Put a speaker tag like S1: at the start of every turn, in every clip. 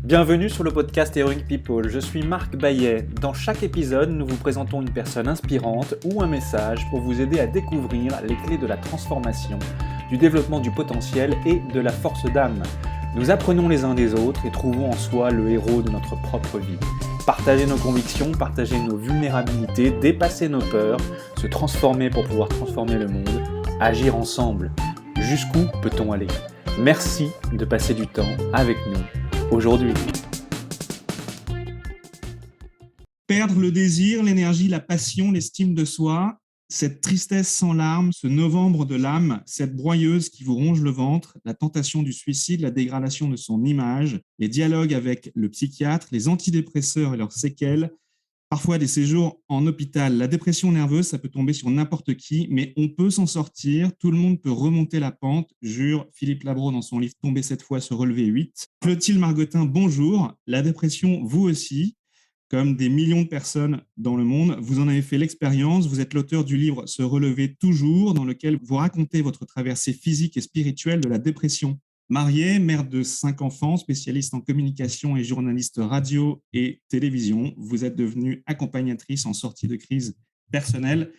S1: Bienvenue sur le podcast Heroic People, je suis Marc Baillet. Dans chaque épisode, nous vous présentons une personne inspirante ou un message pour vous aider à découvrir les clés de la transformation, du développement du potentiel et de la force d'âme. Nous apprenons les uns des autres et trouvons en soi le héros de notre propre vie. Partager nos convictions, partager nos vulnérabilités, dépasser nos peurs, se transformer pour pouvoir transformer le monde, agir ensemble. Jusqu'où peut-on aller ? Merci de passer du temps avec nous aujourd'hui.
S2: Perdre le désir, l'énergie, la passion, l'estime de soi, cette tristesse sans larmes, ce novembre de l'âme, cette broyeuse qui vous ronge le ventre, la tentation du suicide, la dégradation de son image, les dialogues avec le psychiatre, les antidépresseurs et leurs séquelles, parfois des séjours en hôpital. La dépression nerveuse, ça peut tomber sur n'importe qui, mais on peut s'en sortir. Tout le monde peut remonter la pente, jure Philippe Labro dans son livre « Tomber 7 fois, se relever 8 ». Clotilde Margottin, bonjour. La dépression, vous aussi, comme des millions de personnes dans le monde, vous en avez fait l'expérience. Vous êtes l'auteur du livre « Se relever toujours », dans lequel vous racontez votre traversée physique et spirituelle de la dépression. Mariée, mère de 5 enfants, spécialiste en communication et journaliste radio et télévision, vous êtes devenue accompagnatrice en sortie de crise personnelle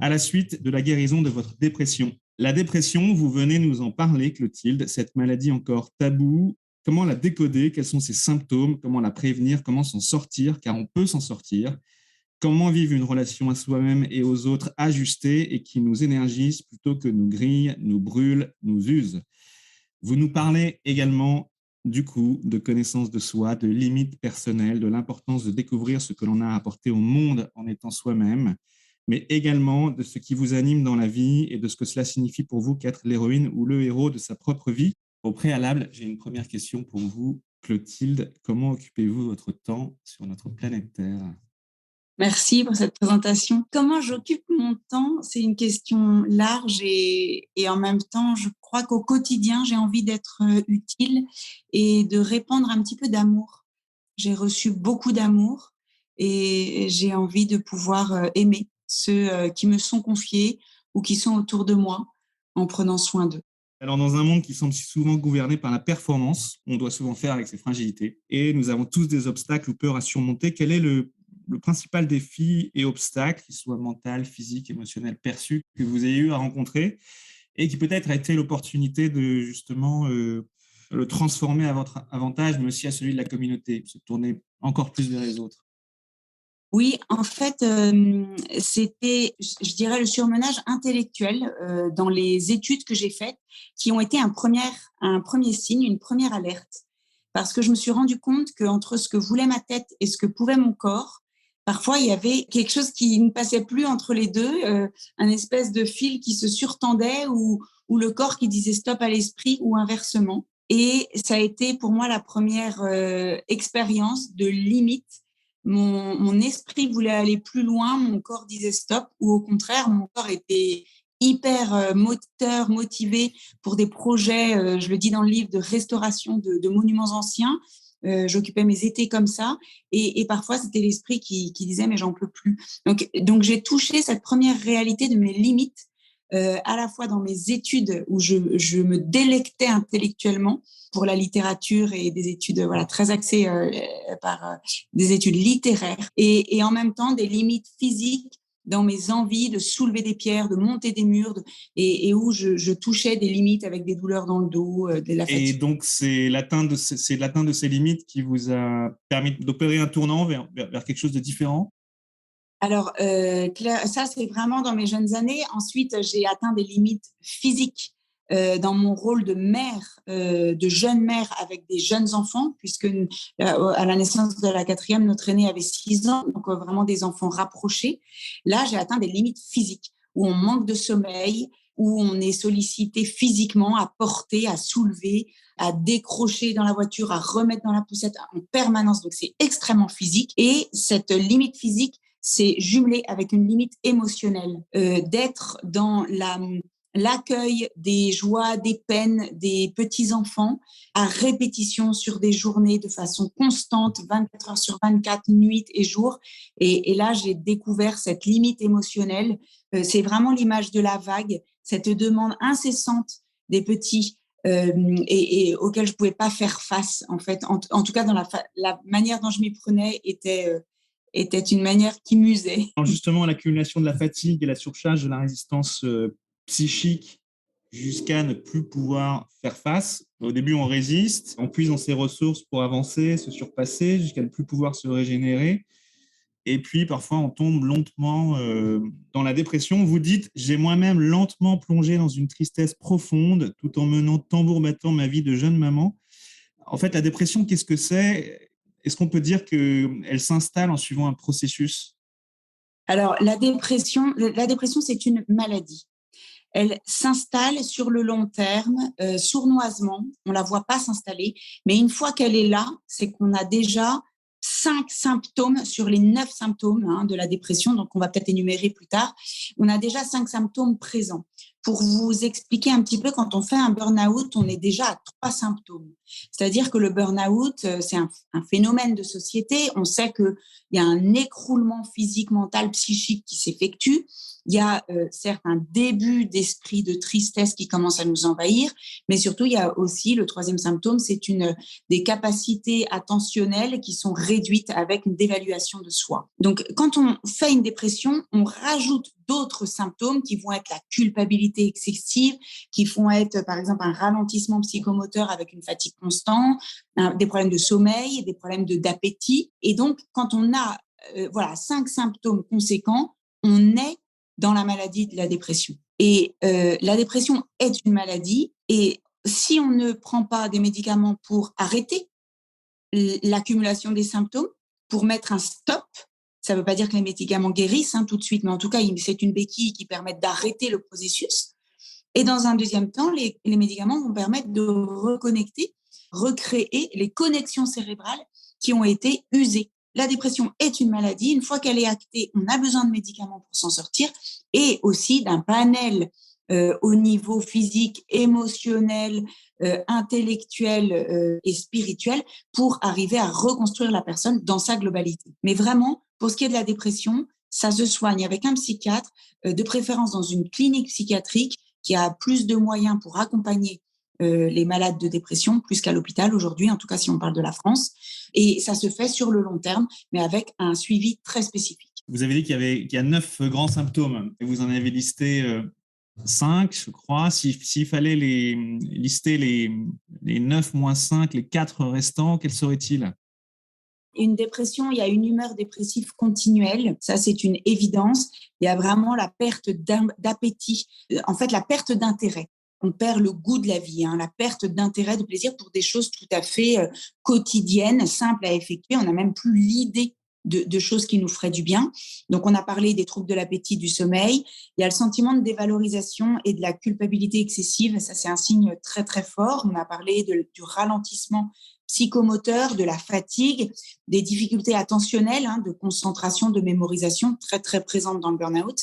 S2: à la suite de la guérison de votre dépression. La dépression, vous venez nous en parler, Clotilde, cette maladie encore taboue. Comment la décoder ? Quels sont ses symptômes ? Comment la prévenir ? Comment s'en sortir ? Car on peut s'en sortir. Comment vivre une relation à soi-même et aux autres ajustée et qui nous énergise plutôt que nous grille, nous brûle, nous use ? Vous nous parlez également du coup de connaissance de soi, de limites personnelles, de l'importance de découvrir ce que l'on a apporté au monde en étant soi-même, mais également de ce qui vous anime dans la vie et de ce que cela signifie pour vous qu'être l'héroïne ou le héros de sa propre vie. Au préalable, j'ai une première question pour vous, Clotilde. Comment occupez-vous votre temps sur notre planète Terre ?
S3: Merci pour cette présentation. Comment j'occupe mon temps ? C'est une question large et en même temps, je crois qu'au quotidien, j'ai envie d'être utile et de répandre un petit peu d'amour. J'ai reçu beaucoup d'amour et j'ai envie de pouvoir aimer ceux qui me sont confiés ou qui sont autour de moi en prenant soin d'eux.
S2: Alors, dans un monde qui semble si souvent gouverné par la performance, on doit souvent faire avec ses fragilités et nous avons tous des obstacles ou peurs à surmonter. Quel est le principal défi et obstacle, qu'il soit mental, physique, émotionnel, perçu, que vous ayez eu à rencontrer et qui peut-être a été l'opportunité de justement le transformer à votre avantage, mais aussi à celui de la communauté, se tourner encore plus vers les autres ?
S3: Oui, en fait, c'était, je dirais, le surmenage intellectuel dans les études que j'ai faites qui ont été un premier signe, une première alerte. Parce que je me suis rendu compte qu'entre ce que voulait ma tête et ce que pouvait mon corps, parfois, il y avait quelque chose qui ne passait plus entre les deux, un espèce de fil qui se surtendait ou le corps qui disait stop à l'esprit ou inversement. Et ça a été pour moi la première expérience de limite. Mon esprit voulait aller plus loin, mon corps disait stop, ou au contraire, mon corps était hyper moteur, motivé pour des projets, je le dis dans le livre, de restauration de monuments anciens. J'occupais mes étés comme ça et parfois c'était l'esprit qui disait mais j'en peux plus. Donc j'ai touché cette première réalité de mes limites à la fois dans mes études où je me délectais intellectuellement pour la littérature et des études voilà très axées par des études littéraires et en même temps des limites physiques dans mes envies de soulever des pierres, de monter des murs et où je touchais des limites avec des douleurs dans le dos, de la fatigue.
S2: Et donc, c'est l'atteinte de ces limites qui vous a permis d'opérer un tournant vers quelque chose de différent ?
S3: Alors, ça, c'est vraiment dans mes jeunes années. Ensuite, j'ai atteint des limites physiques dans mon rôle de mère, de jeune mère avec des jeunes enfants, puisque à la naissance de la 4e, notre aîné avait 6 ans, donc vraiment des enfants rapprochés. Là, j'ai atteint des limites physiques où on manque de sommeil, où on est sollicité physiquement à porter, à soulever, à décrocher dans la voiture, à remettre dans la poussette en permanence. Donc, c'est extrêmement physique. Et cette limite physique, c'est jumelé avec une limite émotionnelle, d'être dans l'accueil des joies, des peines des petits-enfants à répétition sur des journées de façon constante, 24 heures sur 24, nuit et jour. Et là, j'ai découvert cette limite émotionnelle. C'est vraiment l'image de la vague, cette demande incessante des petits et auxquelles je ne pouvais pas faire face, en fait. En tout cas, dans la manière dont je m'y prenais était une manière qui m'usait.
S2: Alors justement, l'accumulation de la fatigue et la surcharge de la résistance psychique jusqu'à ne plus pouvoir faire face. Au début, on résiste, on puise dans ses ressources pour avancer, se surpasser, jusqu'à ne plus pouvoir se régénérer. Et puis, parfois, on tombe lentement dans la dépression. Vous dites, j'ai moi-même lentement plongé dans une tristesse profonde, tout en menant tambour battant ma vie de jeune maman. En fait, la dépression, qu'est-ce que c'est? Est-ce qu'on peut dire qu'elle s'installe en suivant un processus?
S3: Alors, la dépression, c'est une maladie. Elle s'installe sur le long terme, sournoisement. On ne la voit pas s'installer. Mais une fois qu'elle est là, c'est qu'on a déjà 5 symptômes sur les 9 symptômes de la dépression. Donc, on va peut-être énumérer plus tard. On a déjà 5 symptômes présents. Pour vous expliquer un petit peu, quand on fait un burn-out, on est déjà à 3 symptômes. C'est-à-dire que le burn-out, c'est un phénomène de société. On sait qu'il y a un écroulement physique, mental, psychique qui s'effectue. Il y a certes un début d'esprit de tristesse qui commence à nous envahir, mais surtout, il y a aussi le 3e symptôme, c'est des capacités attentionnelles qui sont réduites avec une dévaluation de soi. Donc, quand on fait une dépression, on rajoute d'autres symptômes qui vont être la culpabilité excessive, qui vont être, par exemple, un ralentissement psychomoteur avec une fatigue constante, des problèmes de sommeil, des problèmes d'appétit. Et donc, quand on a 5 symptômes conséquents, on est dans la maladie de la dépression. Et la dépression est une maladie. Et si on ne prend pas des médicaments pour arrêter l'accumulation des symptômes, pour mettre un stop, ça ne veut pas dire que les médicaments guérissent tout de suite, mais en tout cas, c'est une béquille qui permet d'arrêter le processus. Et dans un deuxième temps, les médicaments vont permettre de reconnecter, recréer les connexions cérébrales qui ont été usées. La dépression est une maladie. Une fois qu'elle est actée, on a besoin de médicaments pour s'en sortir et aussi d'un panel au niveau physique, émotionnel, intellectuel et spirituel pour arriver à reconstruire la personne dans sa globalité. Mais vraiment, pour ce qui est de la dépression, ça se soigne avec un psychiatre, de préférence dans une clinique psychiatrique qui a plus de moyens pour accompagner les malades de dépression, plus qu'à l'hôpital aujourd'hui, en tout cas si on parle de la France. Et ça se fait sur le long terme, mais avec un suivi très spécifique.
S2: Vous avez dit qu'il y a 9 grands symptômes, et vous en avez listé 5, je crois. S'il fallait lister les 9 moins 5, les 4 restants, quels seraient-ils?
S3: Une dépression, il y a une humeur dépressive continuelle, ça c'est une évidence. Il y a vraiment la perte d'appétit, en fait la perte d'intérêt. On perd le goût de la vie, la perte d'intérêt, de plaisir pour des choses tout à fait quotidiennes, simples à effectuer. On n'a même plus l'idée de choses qui nous feraient du bien. Donc, on a parlé des troubles de l'appétit, du sommeil. Il y a le sentiment de dévalorisation et de la culpabilité excessive. Ça, c'est un signe très, très fort. On a parlé du ralentissement psychomoteur, de la fatigue, des difficultés attentionnelles, de concentration, de mémorisation, très, très présentes dans le burn-out.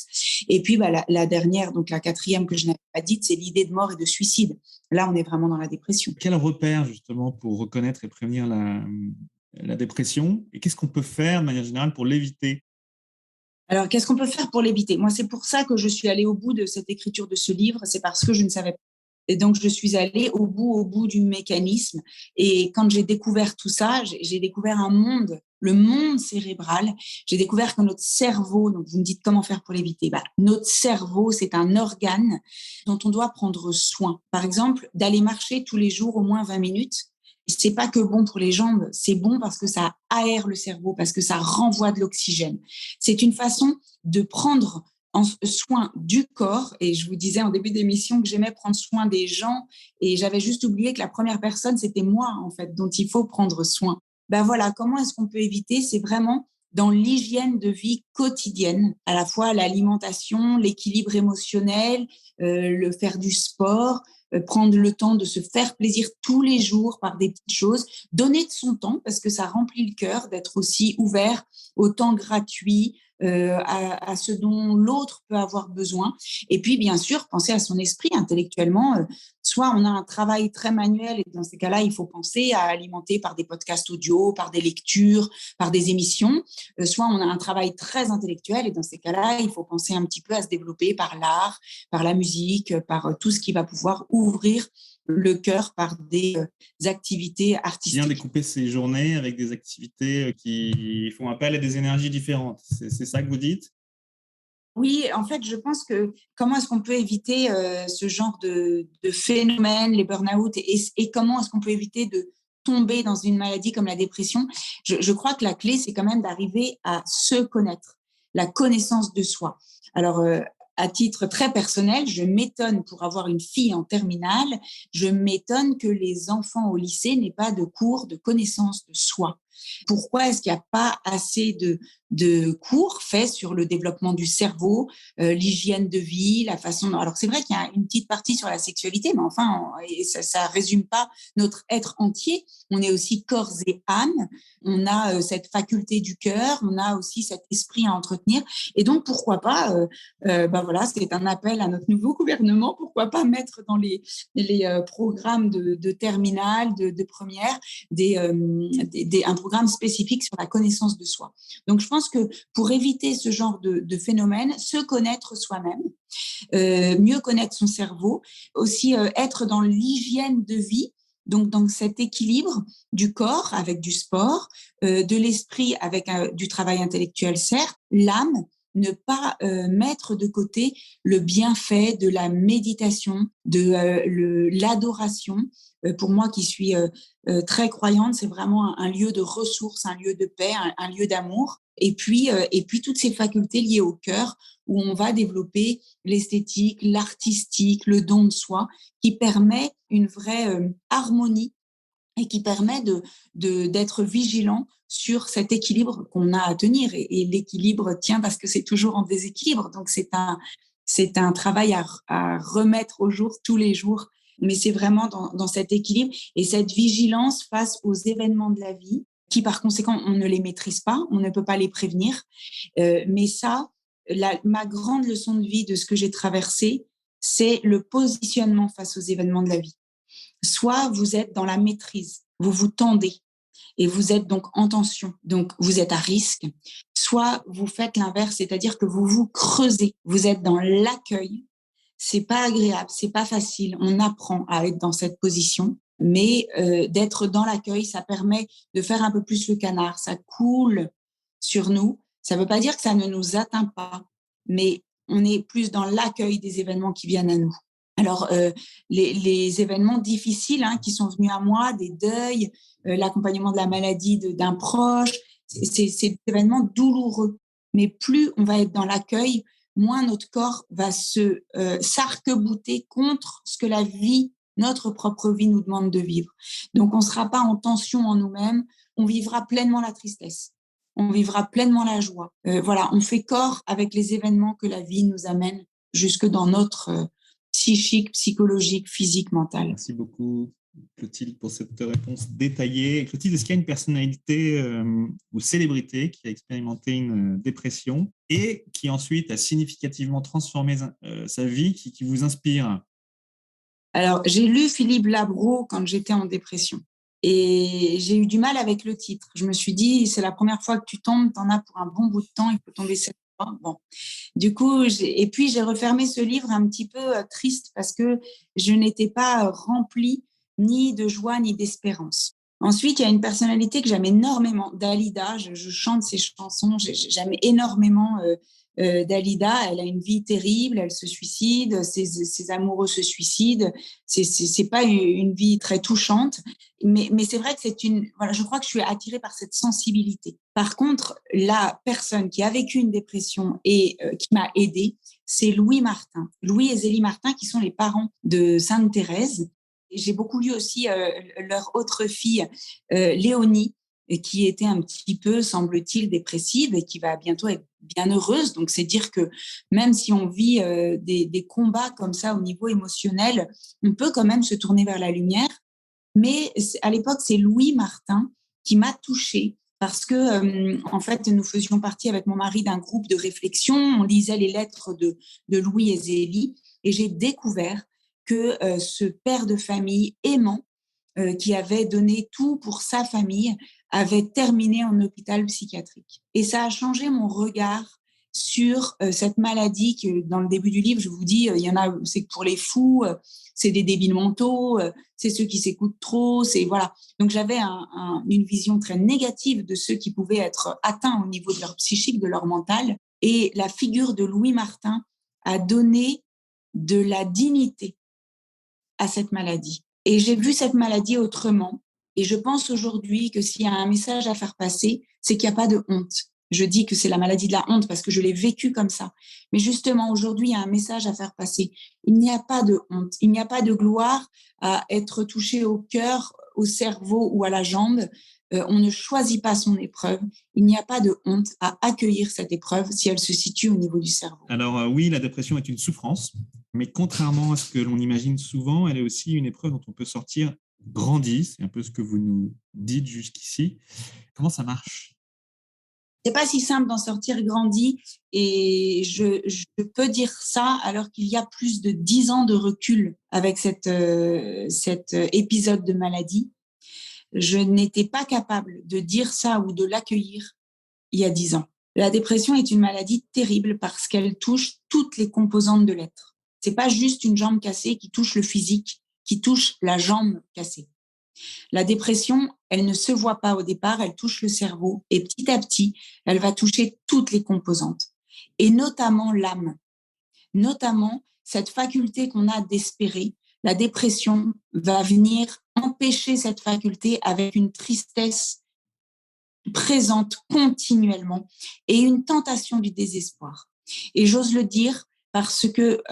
S3: Et puis, la dernière, donc la 4e que je n'avais pas dite, c'est l'idée de mort et de suicide. Là, on est vraiment dans la dépression.
S2: Quel repère, justement, pour reconnaître et prévenir la dépression? Et qu'est-ce qu'on peut faire, de manière générale, pour l'éviter?
S3: Alors, qu'est-ce qu'on peut faire pour l'éviter? Moi, c'est pour ça que je suis allée au bout de cette écriture de ce livre. C'est parce que je ne savais pas. Et donc, je suis allée au bout du mécanisme. Et quand j'ai découvert tout ça, j'ai découvert un monde, le monde cérébral. J'ai découvert que notre cerveau, donc vous me dites comment faire pour l'éviter, notre cerveau, c'est un organe dont on doit prendre soin. Par exemple, d'aller marcher tous les jours au moins 20 minutes. C'est pas que bon pour les jambes, c'est bon parce que ça aère le cerveau, parce que ça renvoie de l'oxygène. C'est une façon de prendre soin du corps. Et je vous disais en début d'émission que j'aimais prendre soin des gens et j'avais juste oublié que la première personne, c'était moi, en fait, dont il faut prendre soin. Voilà, comment est-ce qu'on peut éviter? C'est vraiment dans l'hygiène de vie quotidienne, à la fois l'alimentation, l'équilibre émotionnel, le faire du sport, prendre le temps de se faire plaisir tous les jours par des petites choses, donner de son temps parce que ça remplit le cœur d'être aussi ouvert au temps gratuit, à ce dont l'autre peut avoir besoin. Et puis, bien sûr, penser à son esprit intellectuellement. Soit on a un travail très manuel et dans ces cas-là, il faut penser à alimenter par des podcasts audio, par des lectures, par des émissions. Soit on a un travail très intellectuel et dans ces cas-là, il faut penser un petit peu à se développer par l'art, par la musique, par tout ce qui va pouvoir ouvrir le cœur par des activités artistiques.
S2: Bien découper ses journées avec des activités qui font appel à des énergies différentes. C'est ça que vous dites?
S3: Oui, en fait, je pense que comment est-ce qu'on peut éviter ce genre de phénomène, les burn-out, et comment est-ce qu'on peut éviter de tomber dans une maladie comme la dépression? Je crois que la clé, c'est quand même d'arriver à se connaître, la connaissance de soi. Alors, à titre très personnel, je m'étonne, pour avoir une fille en terminale, je m'étonne que les enfants au lycée n'aient pas de cours de connaissance de soi. Pourquoi est-ce qu'il n'y a pas assez de cours faits sur le développement du cerveau, l'hygiène de vie, la façon. Alors c'est vrai qu'il y a une petite partie sur la sexualité, mais enfin, ça résume pas notre être entier. On est aussi corps et âme. On a cette faculté du cœur, on a aussi cet esprit à entretenir. Et donc pourquoi pas, voilà, c'est un appel à notre nouveau gouvernement. Pourquoi pas mettre dans les programmes de terminale, de première, un programme spécifique sur la connaissance de soi. Donc, je pense que pour éviter ce genre de phénomène, se connaître soi-même, mieux connaître son cerveau, aussi être dans l'hygiène de vie, donc dans cet équilibre du corps avec du sport, de l'esprit avec du travail intellectuel, certes, l'âme, ne pas mettre de côté le bienfait de la méditation, de l'adoration. Pour moi qui suis très croyante, c'est vraiment un lieu de ressources, un lieu de paix, un lieu d'amour. Et puis toutes ces facultés liées au cœur, où on va développer l'esthétique, l'artistique, le don de soi, qui permet une vraie harmonie et qui permet d'être vigilant sur cet équilibre qu'on a à tenir. Et l'équilibre tient parce que c'est toujours en déséquilibre. Donc, c'est un travail à remettre au jour tous les jours. Mais c'est vraiment dans cet équilibre et cette vigilance face aux événements de la vie qui, par conséquent, on ne les maîtrise pas, on ne peut pas les prévenir. Mais ça, ma grande leçon de vie de ce que j'ai traversé, c'est le positionnement face aux événements de la vie. Soit vous êtes dans la maîtrise, vous vous tendez et vous êtes donc en tension, donc vous êtes à risque. Soit vous faites l'inverse, c'est-à-dire que vous vous creusez, vous êtes dans l'accueil. C'est pas agréable, c'est pas facile. On apprend à être dans cette position, mais d'être dans l'accueil, ça permet de faire un peu plus le canard. Ça coule sur nous. Ça veut pas dire que ça ne nous atteint pas, mais on est plus dans l'accueil des événements qui viennent à nous. Alors, les événements difficiles qui sont venus à moi, des deuils, l'accompagnement de la maladie d'un proche, c'est des événements douloureux. Mais plus on va être dans l'accueil, moins notre corps va s'arc-bouter contre ce que la vie, notre propre vie, nous demande de vivre. Donc, on ne sera pas en tension en nous-mêmes, on vivra pleinement la tristesse, on vivra pleinement la joie. Voilà, on fait corps avec les événements que la vie nous amène jusque dans notre psychique, psychologique, physique, mentale.
S2: Merci beaucoup, Clotilde, pour cette réponse détaillée. Clotilde, est-ce qu'il y a une personnalité ou célébrité qui a expérimenté une dépression et qui ensuite a significativement transformé sa vie, qui vous inspire?
S3: Alors, j'ai lu Philippe Labro quand j'étais en dépression et j'ai eu du mal avec le titre. Je me suis dit, c'est la première fois que tu tombes, t'en as pour un bon bout de temps, il faut tomber 7 fois. Bon. Du coup, puis j'ai refermé ce livre un petit peu triste parce que je n'étais pas remplie ni de joie ni d'espérance. Ensuite, il y a une personnalité que j'aime énormément, Dalida. Je chante ses chansons, j'aime énormément Dalida. Elle a une vie terrible, elle se suicide, ses amoureux se suicident. C'est pas une vie très touchante, mais c'est vrai que voilà, je crois que je suis attirée par cette sensibilité. Par contre, la personne qui a vécu une dépression et qui m'a aidée, c'est Louis Martin. Louis et Zélie Martin, qui sont les parents de Sainte Thérèse. Et j'ai beaucoup lu aussi leur autre fille, Léonie, qui était un petit peu, semble-t-il, dépressive et qui va bientôt être bien heureuse. Donc, c'est dire que même si on vit des combats comme ça au niveau émotionnel, on peut quand même se tourner vers la lumière. Mais à l'époque, c'est Louis Martin qui m'a touchée parce que, en fait, nous faisions partie avec mon mari d'un groupe de réflexion. On lisait les lettres de Louis et Zélie et j'ai découvert que ce père de famille aimant, qui avait donné tout pour sa famille, avait terminé en hôpital psychiatrique. Et ça a changé mon regard sur cette maladie que dans le début du livre, je vous dis, il y en a, c'est pour les fous, c'est des débiles mentaux, c'est ceux qui s'écoutent trop, c'est voilà. Donc j'avais une vision très négative de ceux qui pouvaient être atteints au niveau de leur psychique, de leur mental. Et la figure de Louis Martin a donné de la dignité à cette maladie. Et j'ai vu cette maladie autrement. Et je pense aujourd'hui que s'il y a un message à faire passer, c'est qu'il n'y a pas de honte. Je dis que c'est la maladie de la honte parce que je l'ai vécu comme ça. Mais justement, aujourd'hui, il y a un message à faire passer. Il n'y a pas de honte. Il n'y a pas de gloire à être touché au cœur, au cerveau ou à la jambe. On ne choisit pas son épreuve. Il n'y a pas de honte à accueillir cette épreuve si elle se situe au niveau du cerveau.
S2: Alors oui, la dépression est une souffrance, mais contrairement à ce que l'on imagine souvent, elle est aussi une épreuve dont on peut sortir grandi. C'est un peu ce que vous nous dites jusqu'ici. Comment ça marche ?
S3: C'est pas si simple d'en sortir grandi, et je peux dire ça alors qu'il y a plus de 10 ans de recul avec cet épisode de maladie. Je n'étais pas capable de dire ça ou de l'accueillir il y a 10 ans. La dépression est une maladie terrible parce qu'elle touche toutes les composantes de l'être. C'est pas juste une jambe cassée qui touche le physique, qui touche la jambe cassée. La dépression, elle ne se voit pas au départ, elle touche le cerveau et petit à petit, elle va toucher toutes les composantes et notamment l'âme, notamment cette faculté qu'on a d'espérer. La dépression va venir empêcher cette faculté avec une tristesse présente continuellement et une tentation du désespoir. Et j'ose le dire parce que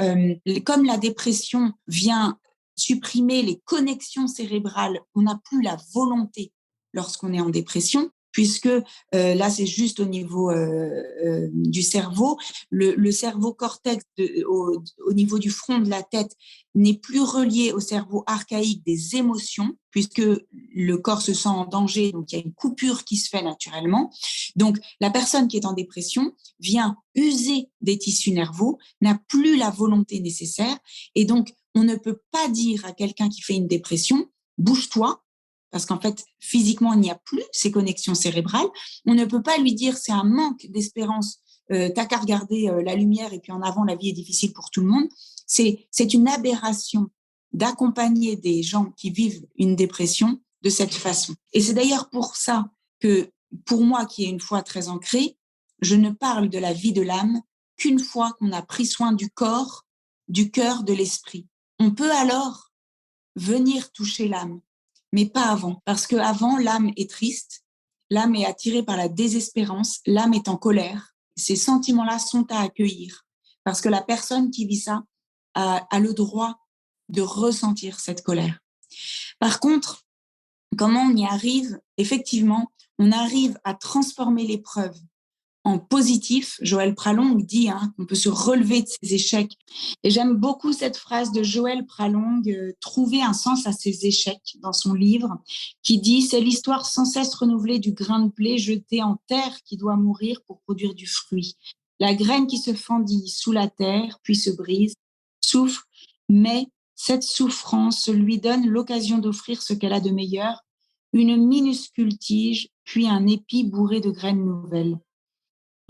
S3: comme la dépression vient supprimer les connexions cérébrales, on n'a plus la volonté lorsqu'on est en dépression, puisque là, c'est juste au niveau du cerveau. Le cerveau cortex au niveau du front de la tête n'est plus relié au cerveau archaïque des émotions, puisque le corps se sent en danger, donc il y a une coupure qui se fait naturellement. Donc, la personne qui est en dépression vient user des tissus nerveux, n'a plus la volonté nécessaire, et donc, on ne peut pas dire à quelqu'un qui fait une dépression, bouge-toi, parce qu'en fait, physiquement, il n'y a plus ces connexions cérébrales. On ne peut pas lui dire c'est un manque d'espérance, t'as qu'à regarder la lumière et puis en avant, la vie est difficile pour tout le monde. C'est une aberration d'accompagner des gens qui vivent une dépression de cette façon. Et c'est d'ailleurs pour ça que, pour moi, qui est une foi très ancrée, je ne parle de la vie de l'âme qu'une fois qu'on a pris soin du corps, du cœur, de l'esprit. On peut alors venir toucher l'âme, mais pas avant, parce qu'avant, l'âme est triste, l'âme est attirée par la désespérance, l'âme est en colère. Ces sentiments-là sont à accueillir, parce que la personne qui vit ça a le droit de ressentir cette colère. Par contre, comment on y arrive? Effectivement, on arrive à transformer l'épreuve en positif. Joël Pralong dit qu'on peut se relever de ses échecs. Et j'aime beaucoup cette phrase de Joël Pralong, trouver un sens à ses échecs, dans son livre, qui dit « C'est l'histoire sans cesse renouvelée du grain de blé jeté en terre qui doit mourir pour produire du fruit. La graine qui se fendit sous la terre, puis se brise, souffre, mais cette souffrance lui donne l'occasion d'offrir ce qu'elle a de meilleur, une minuscule tige, puis un épi bourré de graines nouvelles. »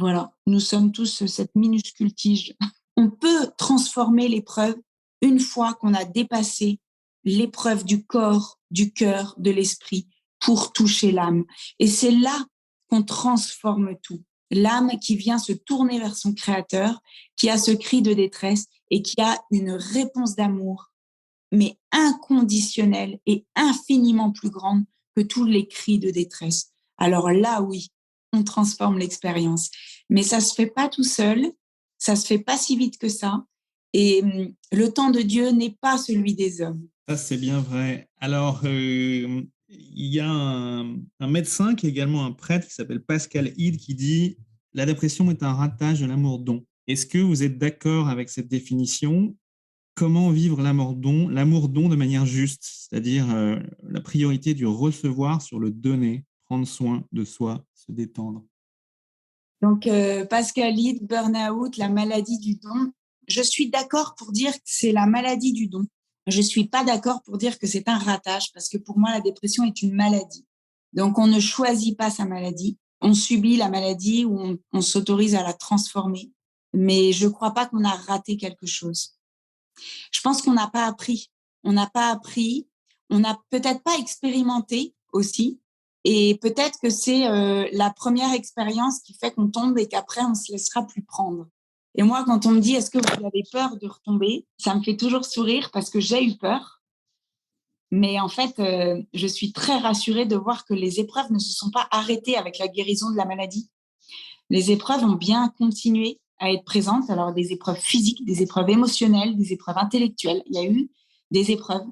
S3: Voilà, nous sommes tous cette minuscule tige. On peut transformer l'épreuve une fois qu'on a dépassé l'épreuve du corps, du cœur, de l'esprit pour toucher l'âme. Et c'est là qu'on transforme tout. L'âme qui vient se tourner vers son créateur, qui a ce cri de détresse et qui a une réponse d'amour, mais inconditionnelle et infiniment plus grande que tous les cris de détresse. Alors là, oui, on transforme l'expérience. Mais ça se fait pas tout seul, ça se fait pas si vite que ça. Et le temps de Dieu n'est pas celui des hommes.
S2: Ça, c'est bien vrai. Alors, il y a un médecin qui est également un prêtre qui s'appelle Pascal Hide qui dit « La dépression est un ratage de l'amour-don ». Est-ce que vous êtes d'accord avec cette définition? Comment vivre l'amour-don de manière juste, c'est-à-dire la priorité du recevoir sur le donner, prendre soin de soi, se détendre?
S3: Donc, Pascal Hide, burn-out, la maladie du don. Je suis d'accord pour dire que c'est la maladie du don. Je ne suis pas d'accord pour dire que c'est un ratage, parce que pour moi, la dépression est une maladie. Donc, on ne choisit pas sa maladie, on subit la maladie ou on s'autorise à la transformer. Mais je ne crois pas qu'on a raté quelque chose. Je pense qu'on n'a pas appris. On n'a pas appris, on n'a peut-être pas expérimenté aussi. Et peut-être que c'est la première expérience qui fait qu'on tombe et qu'après, on ne se laissera plus prendre. Et moi, quand on me dit « Est-ce que vous avez peur de retomber ?» Ça me fait toujours sourire parce que j'ai eu peur. Mais en fait, je suis très rassurée de voir que les épreuves ne se sont pas arrêtées avec la guérison de la maladie. Les épreuves ont bien continué à être présentes. Alors, des épreuves physiques, des épreuves émotionnelles, des épreuves intellectuelles. Il y a eu des épreuves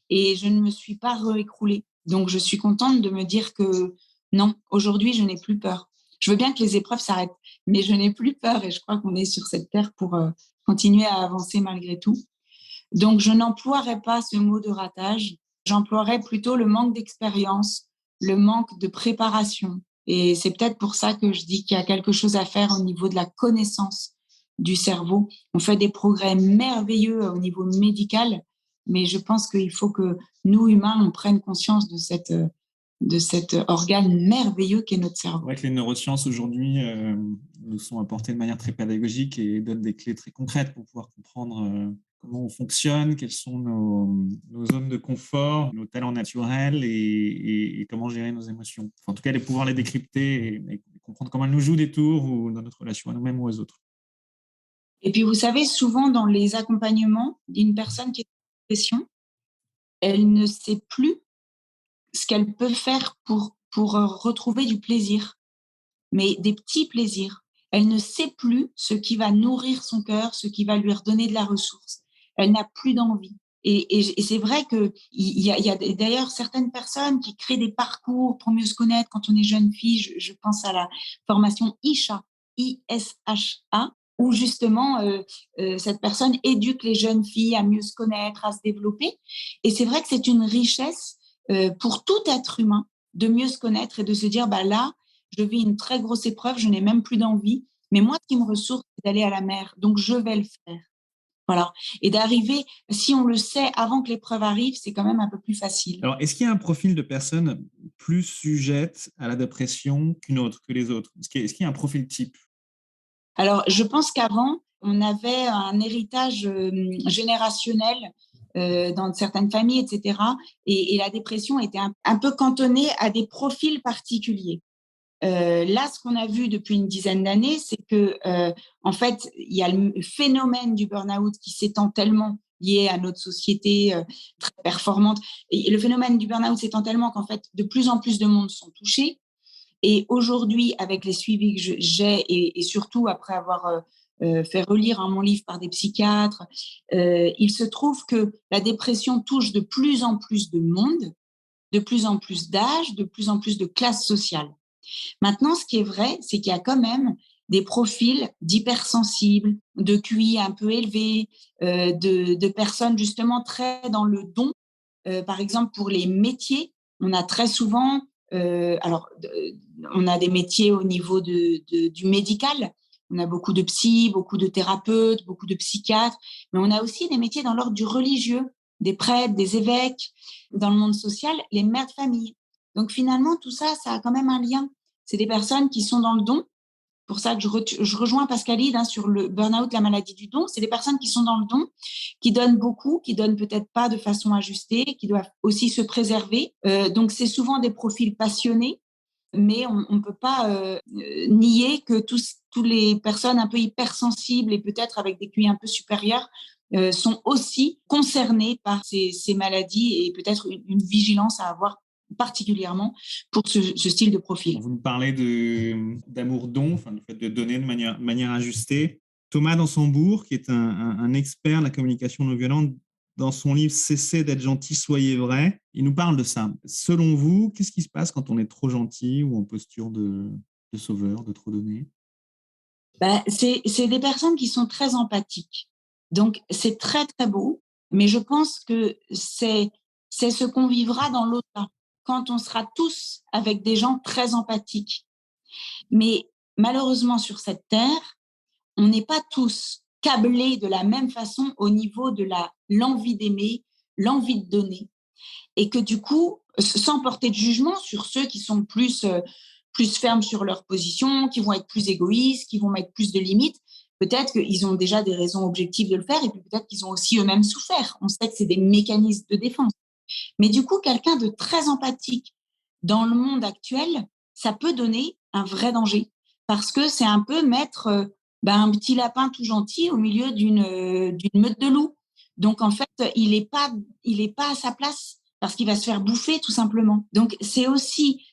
S3: et je ne me suis pas réécroulée. Donc, je suis contente de me dire que non, aujourd'hui, je n'ai plus peur. Je veux bien que les épreuves s'arrêtent, mais je n'ai plus peur et je crois qu'on est sur cette terre pour continuer à avancer malgré tout. Donc, je n'emploierai pas ce mot de ratage. J'emploierai plutôt le manque d'expérience, le manque de préparation. Et c'est peut-être pour ça que je dis qu'il y a quelque chose à faire au niveau de la connaissance du cerveau. On fait des progrès merveilleux au niveau médical, mais je pense qu'il faut que nous, humains, on prenne conscience de cet organe merveilleux qu'est notre cerveau.
S2: C'est vrai que les neurosciences aujourd'hui nous sont apportées de manière très pédagogique et donnent des clés très concrètes pour pouvoir comprendre comment on fonctionne, quelles sont nos zones de confort, nos talents naturels et comment gérer nos émotions. Enfin, en tout cas, de pouvoir les décrypter et comprendre comment elles nous jouent des tours ou dans notre relation à nous-mêmes ou aux autres.
S3: Et puis, vous savez, souvent dans les accompagnements d'une personne qui est en dépression, elle ne sait plus ce qu'elle peut faire pour retrouver du plaisir, mais des petits plaisirs. Elle ne sait plus ce qui va nourrir son cœur, ce qui va lui redonner de la ressource. Elle n'a plus d'envie. Et c'est vrai qu'il y a d'ailleurs certaines personnes qui créent des parcours pour mieux se connaître quand on est jeune fille. Je pense à la formation ISHA, ISHA, où justement cette personne éduque les jeunes filles à mieux se connaître, à se développer. Et c'est vrai que c'est une richesse pour tout être humain de mieux se connaître et de se dire, bah là, je vis une très grosse épreuve, je n'ai même plus d'envie. Mais moi, ce qui me ressource, c'est d'aller à la mer. Donc, je vais le faire. Voilà. Et d'arriver, si on le sait avant que l'épreuve arrive, c'est quand même un peu plus facile.
S2: Alors, est-ce qu'il y a un profil de personne plus sujette à la dépression qu'une autre, que les autres? Est-ce qu'il y a un profil type?
S3: Alors, je pense qu'avant, on avait un héritage générationnel dans certaines familles, etc. Et la dépression était un peu cantonnée à des profils particuliers. Là, ce qu'on a vu depuis une dizaine d'années, c'est que, en fait, il y a le phénomène du burn-out qui s'étend tellement lié à notre société très performante. Et le phénomène du burn-out s'étend tellement qu'en fait, de plus en plus de monde sont touchés. Et aujourd'hui, avec les suivis que j'ai et surtout après avoir fait relire mon livre par des psychiatres, il se trouve que la dépression touche de plus en plus de monde, de plus en plus d'âge, de plus en plus de classes sociales. Maintenant, ce qui est vrai, c'est qu'il y a quand même des profils d'hypersensibles, de QI un peu élevé, de personnes justement très dans le don. Par exemple, pour les métiers, on a très souvent, on a des métiers au niveau du médical. On a beaucoup de psy, beaucoup de thérapeutes, beaucoup de psychiatres, mais on a aussi des métiers dans l'ordre du religieux, des prêtres, des évêques, dans le monde social, les mères de famille. Donc finalement, tout ça, ça a quand même un lien. C'est des personnes qui sont dans le don. Pour ça que je rejoins Pascalide sur le burn-out, la maladie du don. C'est des personnes qui sont dans le don, qui donnent beaucoup, qui donnent peut-être pas de façon ajustée, qui doivent aussi se préserver. Donc c'est souvent des profils passionnés, mais on ne peut pas nier que tous les personnes un peu hypersensibles et peut-être avec des QI un peu supérieurs sont aussi concernées par ces maladies et peut-être une vigilance à avoir particulièrement pour ce style de profil.
S2: Vous nous parlez d'amour-don, enfin, le fait de donner de manière ajustée. Thomas Dansembourg, qui est un expert de la communication non violente, dans son livre « Cessez d'être gentil, soyez vrai », il nous parle de ça. Selon vous, qu'est-ce qui se passe quand on est trop gentil ou en posture de sauveur, de trop donner?
S3: C'est des personnes qui sont très empathiques. Donc, c'est très, très beau, mais je pense que c'est ce qu'on vivra dans l'au-delà, quand on sera tous avec des gens très empathiques. Mais malheureusement, sur cette terre, on n'est pas tous câblés de la même façon au niveau de l'envie d'aimer, l'envie de donner. Et que du coup, sans porter de jugement sur ceux qui sont plus plus fermes sur leur position, qui vont être plus égoïstes, qui vont mettre plus de limites. Peut-être qu'ils ont déjà des raisons objectives de le faire et puis peut-être qu'ils ont aussi eux-mêmes souffert. On sait que c'est des mécanismes de défense. Mais du coup, quelqu'un de très empathique dans le monde actuel, ça peut donner un vrai danger parce que c'est un peu mettre un petit lapin tout gentil au milieu d'une meute de loups. Donc, en fait, il n'est pas à sa place parce qu'il va se faire bouffer tout simplement. Donc, c'est aussi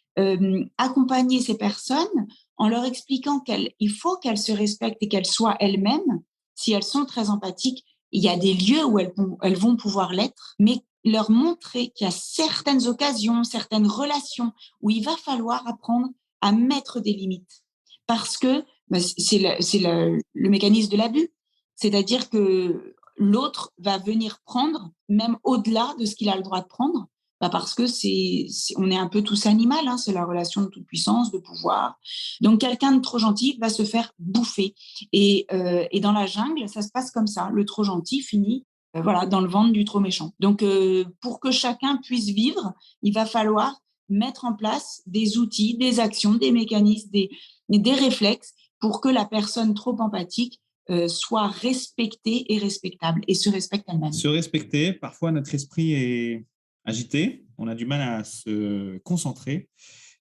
S3: accompagner ces personnes en leur expliquant qu'il faut qu'elles se respectent et qu'elles soient elles-mêmes. Si elles sont très empathiques, il y a des lieux où elles vont pouvoir l'être, mais leur montrer qu'il y a certaines occasions, certaines relations où il va falloir apprendre à mettre des limites. Parce que c'est le mécanisme de l'abus. C'est-à-dire que l'autre va venir prendre, même au-delà de ce qu'il a le droit de prendre, parce que on est un peu tous animal, hein, c'est la relation de toute puissance, de pouvoir. Donc, quelqu'un de trop gentil va se faire bouffer. Et dans la jungle, ça se passe comme ça. Le trop gentil finit dans le ventre du trop méchant. Donc, pour que chacun puisse vivre, il va falloir mettre en place des outils, des actions, des mécanismes, des réflexes pour que la personne trop empathique soit respectée et respectable et se respecte elle-même.
S2: Se respecter, parfois notre esprit est agité, on a du mal à se concentrer.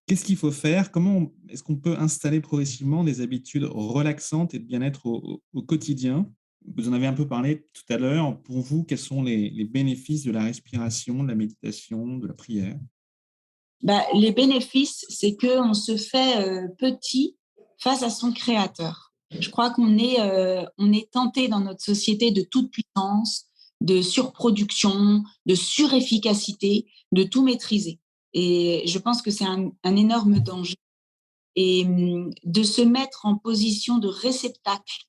S2: Qu'est-ce qu'il faut faire? Comment est-ce qu'on peut installer progressivement des habitudes relaxantes et de bien-être au quotidien? Vous en avez un peu parlé tout à l'heure. Pour vous, quels sont les bénéfices de la respiration, de la méditation, de la prière?
S3: Les bénéfices, c'est qu'on se fait petit face à son créateur. Je crois qu'on est tenté dans notre société de toute puissance, de surproduction, de surefficacité, de tout maîtriser. Et je pense que c'est un énorme danger. Et de se mettre en position de réceptacle,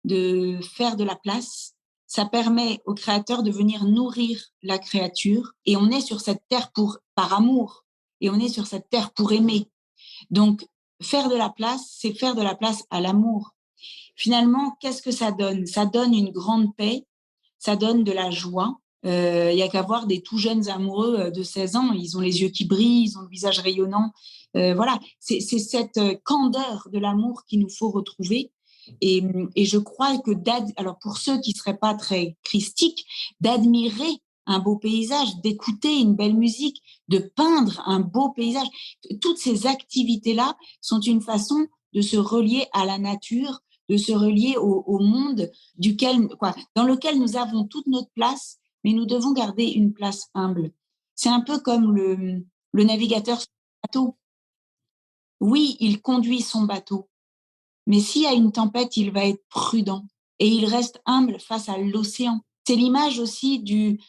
S3: de faire de la place, ça permet au créateur de venir nourrir la créature. Et on est sur cette terre par amour. Et on est sur cette terre pour aimer. Donc, faire de la place, c'est faire de la place à l'amour. Finalement, qu'est-ce que ça donne? Ça donne une grande paix, ça donne de la joie. Il y a qu'à voir des tout jeunes amoureux de 16 ans, ils ont les yeux qui brillent, ils ont le visage rayonnant. Voilà, c'est cette candeur de l'amour qu'il nous faut retrouver. Et je crois que, alors pour ceux qui ne seraient pas très christiques, d'admirer un beau paysage, d'écouter une belle musique, de peindre un beau paysage. Toutes ces activités-là sont une façon de se relier à la nature, de se relier au monde dans lequel nous avons toute notre place, mais nous devons garder une place humble. C'est un peu comme le navigateur sur le bateau. Oui, il conduit son bateau, mais s'il y a une tempête, il va être prudent et il reste humble face à l'océan. C'est l'image aussi du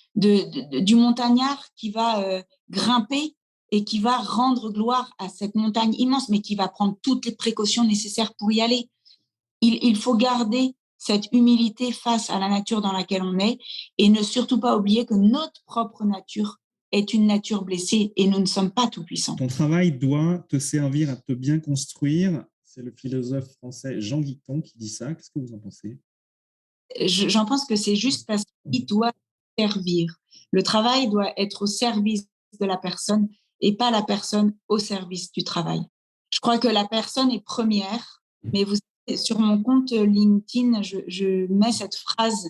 S3: montagnard qui va grimper et qui va rendre gloire à cette montagne immense, mais qui va prendre toutes les précautions nécessaires pour y aller. Il faut garder cette humilité face à la nature dans laquelle on est et ne surtout pas oublier que notre propre nature est une nature blessée et nous ne sommes pas tout-puissants.
S2: Ton travail doit te servir à te bien construire. C'est le philosophe français Jean Guiton qui dit ça. Qu'est-ce que vous en pensez?
S3: J'en pense que c'est juste parce qu'il doit servir. Le travail doit être au service de la personne et pas la personne au service du travail. Je crois que la personne est première, mais sur mon compte LinkedIn, je mets cette phrase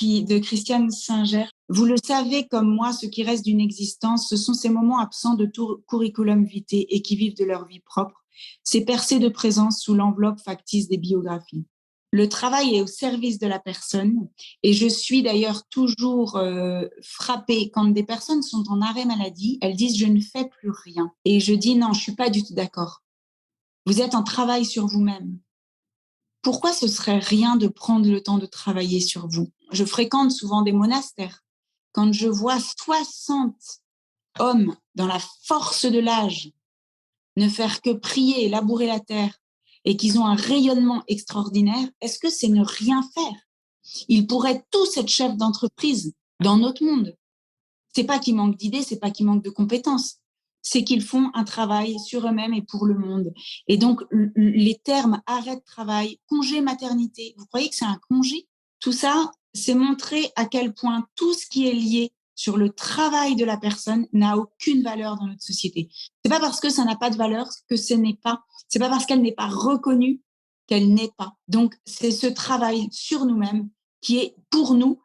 S3: de Christiane Singer. Vous le savez comme moi, ce qui reste d'une existence, ce sont ces moments absents de tout curriculum vitae et qui vivent de leur vie propre, ces percées de présence sous l'enveloppe factice des biographies. Le travail est au service de la personne et je suis d'ailleurs toujours frappée quand des personnes sont en arrêt maladie, elles disent « je ne fais plus rien ». Et je dis « non, je ne suis pas du tout d'accord. Vous êtes en travail sur vous-même. Pourquoi ce serait rien de prendre le temps de travailler sur vous? Je fréquente souvent des monastères. Quand je vois 60 hommes dans la force de l'âge ne faire que prier et labourer la terre, et qu'ils ont un rayonnement extraordinaire, est-ce que c'est ne rien faire? Ils pourraient tous être chefs d'entreprise dans notre monde. C'est pas qu'ils manquent d'idées, c'est pas qu'ils manquent de compétences. C'est qu'ils font un travail sur eux-mêmes et pour le monde. Et donc, les termes arrêt de travail, congé maternité, vous croyez que c'est un congé? Tout ça, c'est montrer à quel point tout ce qui est lié sur le travail de la personne n'a aucune valeur dans notre société. C'est pas parce que ça n'a pas de valeur que c'est pas parce qu'elle n'est pas reconnue qu'elle n'est pas. Donc, c'est ce travail sur nous-mêmes qui est pour nous,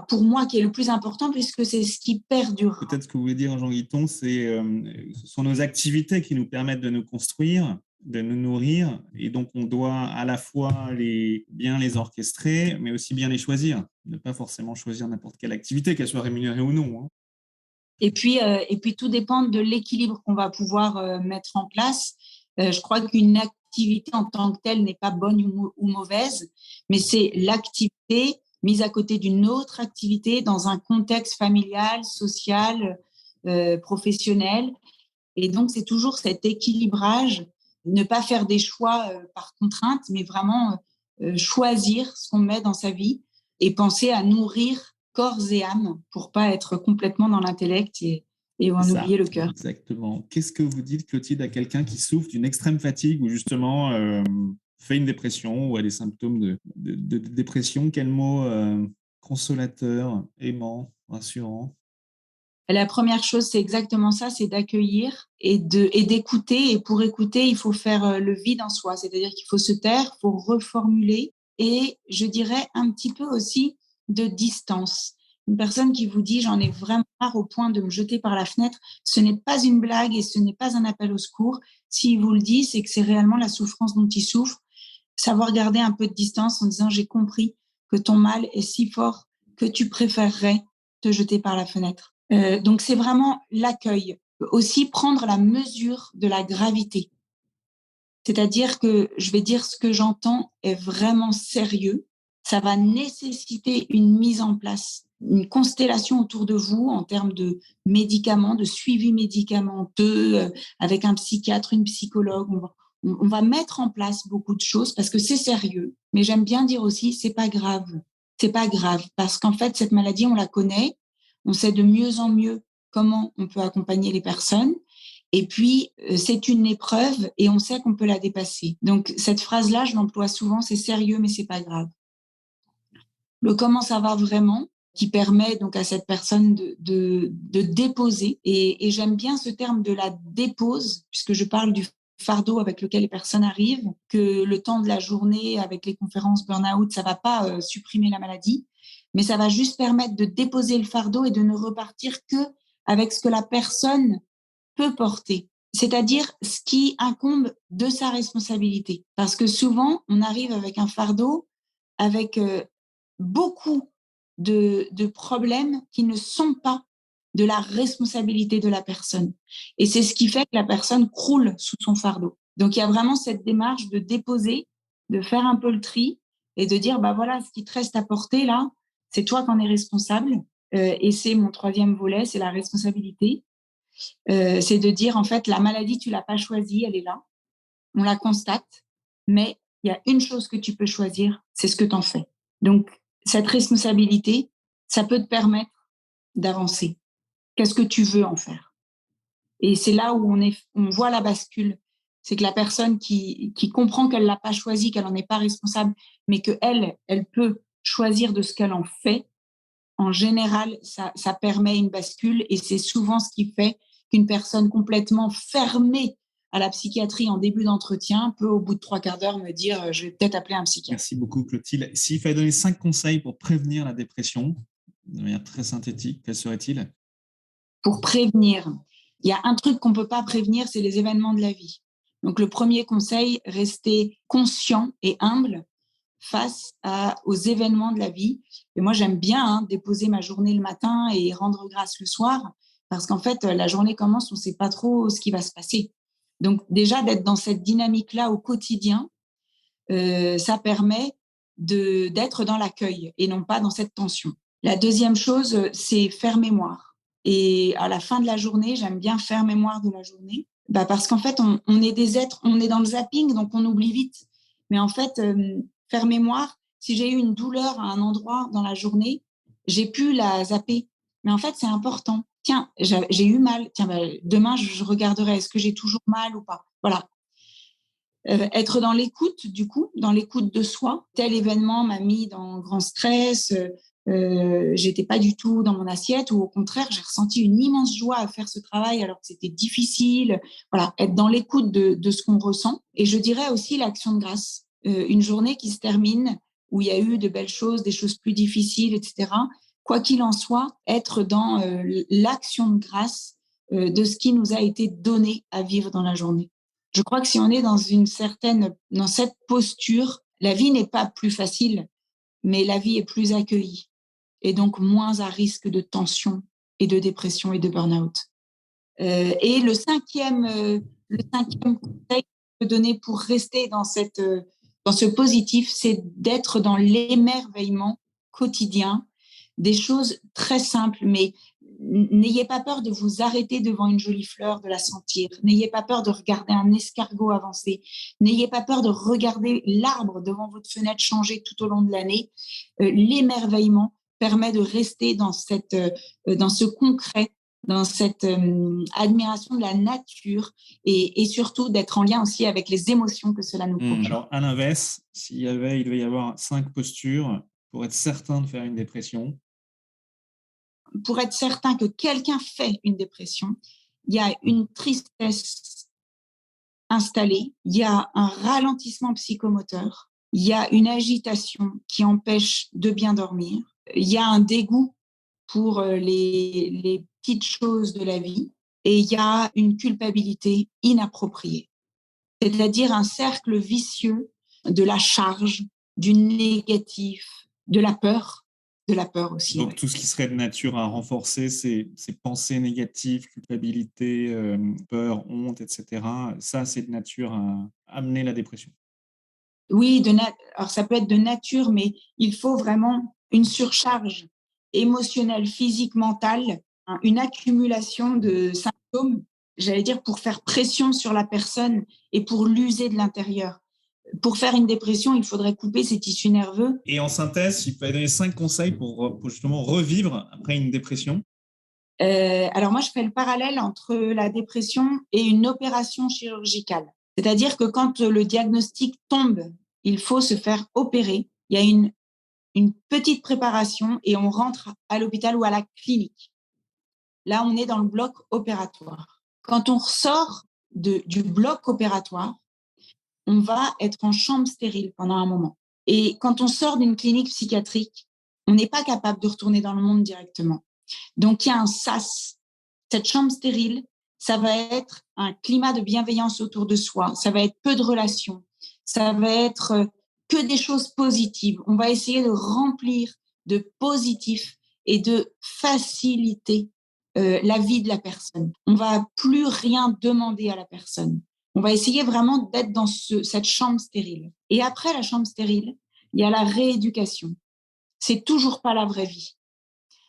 S3: pour moi, qui est le plus important puisque c'est ce qui perdure.
S2: Peut-être ce que vous voulez dire, Jean Guiton, ce sont nos activités qui nous permettent de nous construire, de nous nourrir, et donc on doit à la fois bien les orchestrer, mais aussi bien les choisir. Ne pas forcément choisir n'importe quelle activité, qu'elle soit rémunérée ou non.
S3: Et puis, tout dépend de l'équilibre qu'on va pouvoir mettre en place. Je crois qu'une activité en tant que telle n'est pas bonne ou mauvaise, mais c'est l'activité mise à côté d'une autre activité dans un contexte familial, social, professionnel. Et donc, c'est toujours cet équilibrage, ne pas faire des choix par contrainte, mais vraiment choisir ce qu'on met dans sa vie et penser à nourrir corps et âme pour pas être complètement dans l'intellect et en oublier le cœur.
S2: Exactement. Qu'est-ce que vous dites, Clotilde, à quelqu'un qui souffre d'une extrême fatigue ou justement fait une dépression ou a des symptômes de dépression? Quel mot consolateur, aimant, rassurant?
S3: La première chose, c'est exactement ça, c'est d'accueillir et d'écouter. Et pour écouter, il faut faire le vide en soi, c'est-à-dire qu'il faut se taire, il faut reformuler et je dirais un petit peu aussi de distance. Une personne qui vous dit « j'en ai vraiment marre au point de me jeter par la fenêtre », ce n'est pas une blague et ce n'est pas un appel au secours. S'il vous le dit, c'est que c'est réellement la souffrance dont il souffre. Savoir garder un peu de distance en disant « j'ai compris que ton mal est si fort que tu préférerais te jeter par la fenêtre ». Donc, c'est vraiment l'accueil. Aussi, prendre la mesure de la gravité. C'est-à-dire que je vais dire ce que j'entends est vraiment sérieux. Ça va nécessiter une mise en place, une constellation autour de vous en termes de médicaments, de suivi médicamenteux, avec un psychiatre, une psychologue. On va mettre en place beaucoup de choses parce que c'est sérieux. Mais j'aime bien dire aussi, c'est pas grave. C'est pas grave parce qu'en fait, cette maladie, on la connaît. On sait de mieux en mieux comment on peut accompagner les personnes. Et puis, c'est une épreuve et on sait qu'on peut la dépasser. Donc, cette phrase-là, je l'emploie souvent, c'est sérieux, mais c'est pas grave. Le comment ça va vraiment, qui permet donc à cette personne de déposer. Et j'aime bien ce terme de la dépose, puisque je parle du fardeau avec lequel les personnes arrivent, que le temps de la journée avec les conférences burn-out, ça va pas supprimer la maladie, mais ça va juste permettre de déposer le fardeau et de ne repartir que avec ce que la personne peut porter, c'est-à-dire ce qui incombe de sa responsabilité. Parce que souvent, on arrive avec un fardeau, avec beaucoup de problèmes qui ne sont pas de la responsabilité de la personne. Et c'est ce qui fait que la personne croule sous son fardeau. Donc, il y a vraiment cette démarche de déposer, de faire un peu le tri et de dire, bah voilà, ce qui te reste à porter là, c'est toi qui en es responsable. Et c'est mon troisième volet, c'est la responsabilité. C'est de dire, en fait, la maladie, tu l'as pas choisie, elle est là. On la constate, mais il y a une chose que tu peux choisir, c'est ce que tu en fais. Donc, cette responsabilité, ça peut te permettre d'avancer. Qu'est-ce que tu veux en faire? Et c'est là où on voit la bascule. C'est que la personne qui comprend qu'elle l'a pas choisi, qu'elle en est pas responsable, mais qu'elle peut choisir de ce qu'elle en fait, en général, ça permet une bascule et c'est souvent ce qui fait qu'une personne complètement fermée à la psychiatrie en début d'entretien peut, au bout de 3/4 d'heure, me dire « je vais peut-être appeler un psychiatre ».
S2: Merci beaucoup, Clotilde. S'il fallait donner 5 conseils pour prévenir la dépression, de manière très synthétique, quels seraient-ils?
S3: Pour prévenir, il y a un truc qu'on ne peut pas prévenir, c'est les événements de la vie. Donc, le premier conseil, rester conscient et humble face aux événements de la vie. Et moi, j'aime bien déposer ma journée le matin et rendre grâce le soir, parce qu'en fait, la journée commence, on ne sait pas trop ce qui va se passer. Donc déjà, d'être dans cette dynamique-là au quotidien, ça permet d'être dans l'accueil et non pas dans cette tension. La deuxième chose, c'est faire mémoire. Et à la fin de la journée, j'aime bien faire mémoire de la journée, parce qu'en fait, on est des êtres, on est dans le zapping, donc on oublie vite. Mais en fait, faire mémoire, si j'ai eu une douleur à un endroit dans la journée, j'ai pu la zapper. Mais en fait, c'est important. Tiens, j'ai eu mal. Tiens, demain, je regarderai, est-ce que j'ai toujours mal ou pas? Voilà. Être dans l'écoute, du coup, dans l'écoute de soi. Tel événement m'a mis dans grand stress. j'étais pas du tout dans mon assiette, ou au contraire, j'ai ressenti une immense joie à faire ce travail alors que c'était difficile. Voilà, être dans l'écoute de ce qu'on ressent. Et je dirais aussi l'action de grâce. Une journée qui se termine où il y a eu de belles choses, des choses plus difficiles, etc. Quoi qu'il en soit, être dans l'action de grâce de ce qui nous a été donné à vivre dans la journée. Je crois que si on est dans cette posture, la vie n'est pas plus facile, mais la vie est plus accueillie et donc moins à risque de tension et de dépression et de burn-out. Et le cinquième conseil que je peux donner pour rester dans ce positif, c'est d'être dans l'émerveillement quotidien des choses très simples, mais n'ayez pas peur de vous arrêter devant une jolie fleur, de la sentir. N'ayez pas peur de regarder un escargot avancer. N'ayez pas peur de regarder l'arbre devant votre fenêtre changer tout au long de l'année. L'émerveillement permet de rester dans ce concret, dans cette admiration de la nature et surtout d'être en lien aussi avec les émotions que cela nous procure.
S2: Alors, à l'inverse, il devait y avoir 5 postures pour être certain de faire une dépression.
S3: Pour être certain que quelqu'un fait une dépression, il y a une tristesse installée, il y a un ralentissement psychomoteur, il y a une agitation qui empêche de bien dormir, il y a un dégoût pour les petites choses de la vie et il y a une culpabilité inappropriée. C'est-à-dire un cercle vicieux de la charge, du négatif, de la peur aussi.
S2: Donc, tout ce qui serait de nature à renforcer ces pensées négatives, culpabilité, peur, honte, etc., ça, c'est de nature à amener la dépression.
S3: Oui, alors ça peut être de nature, mais il faut vraiment une surcharge émotionnelle, physique, mentale, une accumulation de symptômes, j'allais dire, pour faire pression sur la personne et pour l'user de l'intérieur. Pour faire une dépression, il faudrait couper ses tissus nerveux.
S2: Et en synthèse, il peut donner 5 conseils pour justement revivre après une dépression.
S3: Alors moi, je fais le parallèle entre la dépression et une opération chirurgicale. C'est-à-dire que quand le diagnostic tombe, il faut se faire opérer. Il y a une petite préparation et on rentre à l'hôpital ou à la clinique. Là, on est dans le bloc opératoire. Quand on ressort du bloc opératoire, on va être en chambre stérile pendant un moment. Et quand on sort d'une clinique psychiatrique, on n'est pas capable de retourner dans le monde directement. Donc, il y a un sas. Cette chambre stérile, ça va être un climat de bienveillance autour de soi. Ça va être peu de relations. Ça va être que des choses positives. On va essayer de remplir de positif et de faciliter la vie de la personne. On va plus rien demander à la personne. On va essayer vraiment d'être dans cette chambre stérile. Et après la chambre stérile, il y a la rééducation. C'est toujours pas la vraie vie.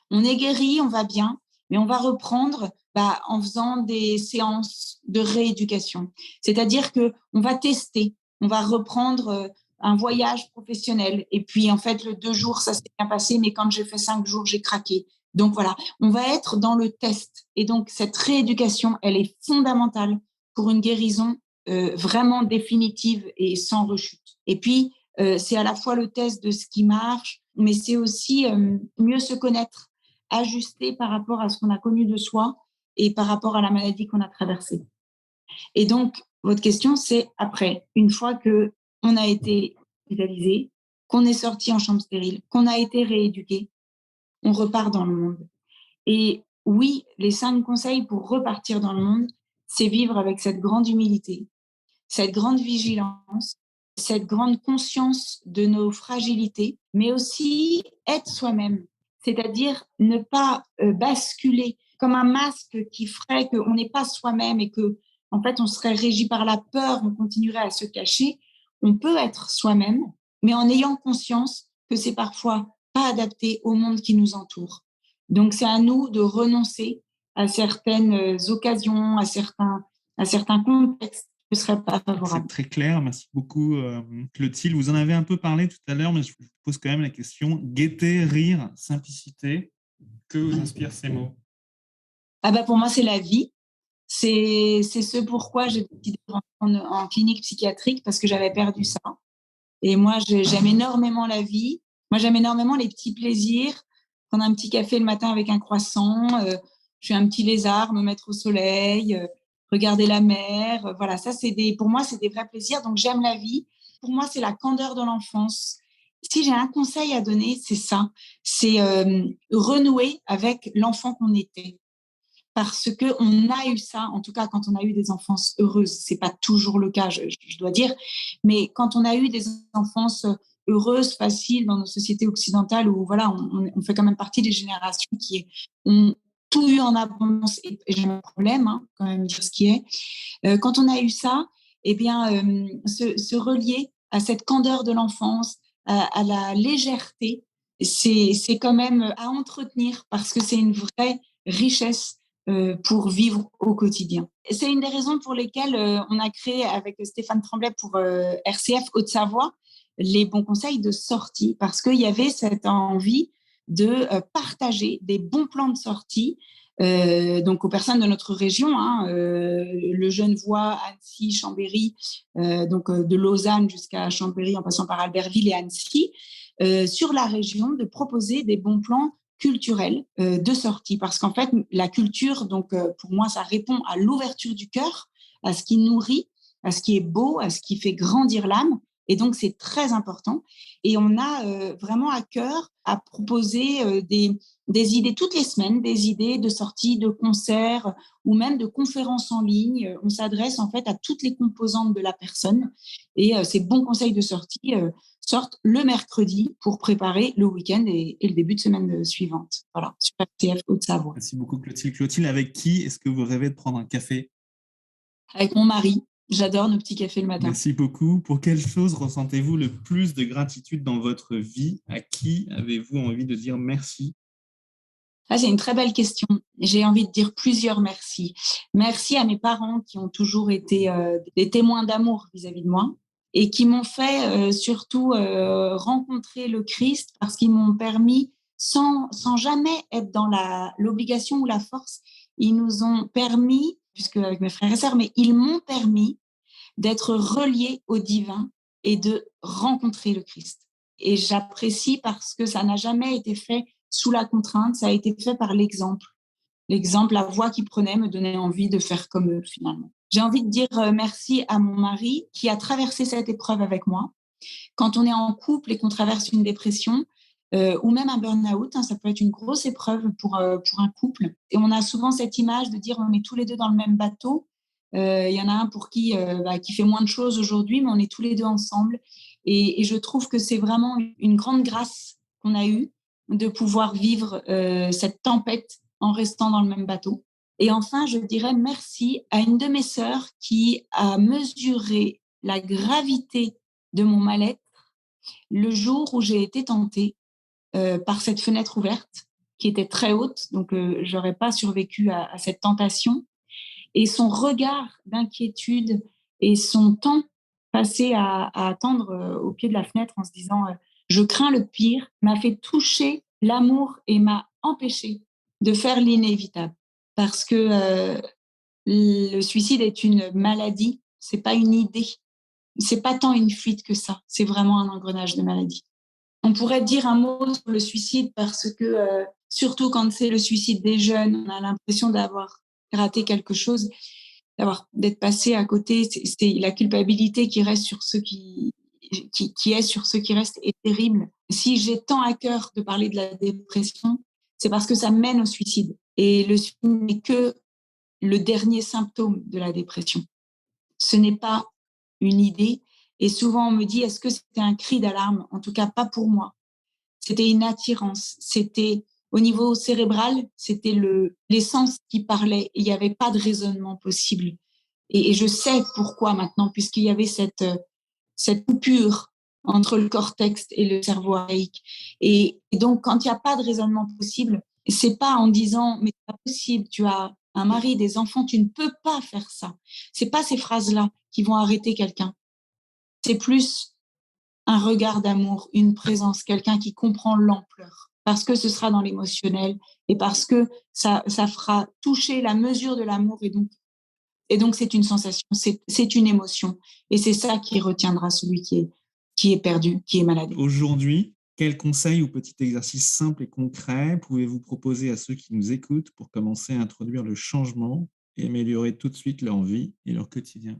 S3: On est guéri, on va bien, mais on va reprendre en faisant des séances de rééducation. C'est-à-dire qu'on va tester, on va reprendre un voyage professionnel. Et puis, en fait, le 2 jours, ça s'est bien passé, mais quand j'ai fait 5 jours, j'ai craqué. Donc, voilà, on va être dans le test. Et donc, cette rééducation, elle est fondamentale pour une guérison vraiment définitive et sans rechute. Et puis, c'est à la fois le test de ce qui marche, mais c'est aussi mieux se connaître, ajuster par rapport à ce qu'on a connu de soi et par rapport à la maladie qu'on a traversée. Et donc, votre question, c'est après, une fois qu'on a été hospitalisé, qu'on est sorti en chambre stérile, qu'on a été rééduqué, on repart dans le monde. Et oui, les 5 conseils pour repartir dans le monde, c'est vivre avec cette grande humilité, cette grande vigilance, cette grande conscience de nos fragilités, mais aussi être soi-même, c'est-à-dire ne pas basculer comme un masque qui ferait qu'on n'est pas soi-même et que, en fait, on serait régi par la peur, on continuerait à se cacher. On peut être soi-même, mais en ayant conscience que c'est parfois pas adapté au monde qui nous entoure. Donc, c'est à nous de renoncer à certaines occasions, à certains contextes qui ne seraient pas favorables.
S2: C'est très clair, merci beaucoup Clotilde. Vous en avez un peu parlé tout à l'heure, mais je vous pose quand même la question. Gaieté, rire, simplicité, que vous inspirent ces mots?
S3: Pour moi, c'est la vie. C'est ce pourquoi j'ai décidé de rentrer en clinique psychiatrique, parce que j'avais perdu ça. Et moi, j'aime énormément la vie. Moi, j'aime énormément les petits plaisirs, prendre un petit café le matin avec un croissant, je fais un petit lézard, me mettre au soleil, regarder la mer. Voilà, ça, pour moi, c'est des vrais plaisirs. Donc, j'aime la vie. Pour moi, c'est la candeur de l'enfance. Si j'ai un conseil à donner, c'est ça. C'est renouer avec l'enfant qu'on était. Parce qu'on a eu ça, en tout cas quand on a eu des enfances heureuses. C'est pas toujours le cas, je dois dire, mais quand on a eu des enfances heureuses, faciles dans nos sociétés occidentales où voilà, on fait quand même partie des générations qui ont tout eu en abondance et j'ai un problème, hein, quand même dire ce qui est. Quand on a eu ça, eh bien, se relier à cette candeur de l'enfance, à la légèreté, c'est quand même à entretenir parce que c'est une vraie richesse pour vivre au quotidien. C'est une des raisons pour lesquelles on a créé avec Stéphane Tremblay pour RCF Haute-Savoie les bons conseils de sortie parce qu'il y avait cette envie de partager des bons plans de sortie donc aux personnes de notre région, hein, le Genevois, Annecy, Chambéry, donc de Lausanne jusqu'à Chambéry en passant par Albertville et Annecy, sur la région, de proposer des bons plans culturels de sortie. Parce qu'en fait, la culture, donc pour moi, ça répond à l'ouverture du cœur, à ce qui nourrit, à ce qui est beau, à ce qui fait grandir l'âme. Et donc, c'est très important. Et on a vraiment à cœur à proposer des idées toutes les semaines, des idées de sorties, de concerts ou même de conférences en ligne. On s'adresse en fait à toutes les composantes de la personne et ces bons conseils de sortie sortent le mercredi pour préparer le week-end et le début de semaine suivante. Voilà, sur RCF Haute-Savoie.
S2: Merci beaucoup Clotilde. Clotilde, avec qui est-ce que vous rêvez de prendre un café?
S3: Avec mon mari. J'adore nos petits cafés le matin.
S2: Merci beaucoup. Pour quelle chose ressentez-vous le plus de gratitude dans votre vie? À qui avez-vous envie de dire merci?
S3: Ah, c'est une très belle question. J'ai envie de dire plusieurs merci. Merci à mes parents qui ont toujours été des témoins d'amour vis-à-vis de moi et qui m'ont fait surtout rencontrer le Christ parce qu'ils m'ont permis, sans jamais être dans l'obligation ou la force, ils nous ont permis, puisque avec mes frères et sœurs, mais ils m'ont permis d'être reliés au divin et de rencontrer le Christ. Et j'apprécie parce que ça n'a jamais été fait sous la contrainte, ça a été fait par l'exemple. L'exemple, la voie qu'ils prenaient me donnait envie de faire comme eux finalement. J'ai envie de dire merci à mon mari qui a traversé cette épreuve avec moi. Quand on est en couple et qu'on traverse une dépression ou même un burn-out, hein, ça peut être une grosse épreuve pour un couple. Et on a souvent cette image de dire on est tous les deux dans le même bateau. Il y en a un pour qui fait moins de choses aujourd'hui, mais on est tous les deux ensemble. Et je trouve que c'est vraiment une grande grâce qu'on a eue de pouvoir vivre cette tempête en restant dans le même bateau. Et enfin, je dirais merci à une de mes sœurs qui a mesuré la gravité de mon mal-être le jour où j'ai été tentée par cette fenêtre ouverte qui était très haute, donc je n'aurais pas survécu à cette tentation. Et son regard d'inquiétude et son temps passé à attendre au pied de la fenêtre en se disant je crains le pire, m'a fait toucher l'amour et m'a empêché de faire l'inévitable. Parce que le suicide est une maladie, c'est pas une idée. C'est pas tant une fuite que ça, c'est vraiment un engrenage de maladie. On pourrait dire un mot sur le suicide parce que, surtout quand c'est le suicide des jeunes, on a l'impression d'avoir raté quelque chose, d'être passé à côté. C'est la culpabilité qui reste sur ceux qui est sur ceux qui restent est terrible. Si j'ai tant à cœur de parler de la dépression, c'est parce que ça mène au suicide. Et le suicide n'est que le dernier symptôme de la dépression. Ce n'est pas une idée. Et souvent, on me dit, est-ce que c'était un cri d'alarme? En tout cas, pas pour moi. C'était une attirance. C'était au niveau cérébral, c'était l'essence qui parlait. Il n'y avait pas de raisonnement possible. Et je sais pourquoi maintenant, puisqu'il y avait cette coupure entre le cortex et le cerveau archaïque. Et donc, quand il n'y a pas de raisonnement possible, c'est pas en disant, mais c'est pas possible, tu as un mari, des enfants, tu ne peux pas faire ça. C'est pas ces phrases-là qui vont arrêter quelqu'un. C'est plus un regard d'amour, une présence, quelqu'un qui comprend l'ampleur, parce que ce sera dans l'émotionnel et parce que ça fera toucher la mesure de l'amour et donc c'est une sensation, c'est une émotion et c'est ça qui retiendra celui qui est perdu, qui est malade.
S2: Aujourd'hui, Quels conseils ou petits exercices simples et concrets pouvez-vous proposer à ceux qui nous écoutent pour commencer à introduire le changement et améliorer tout de suite leur vie et leur quotidien?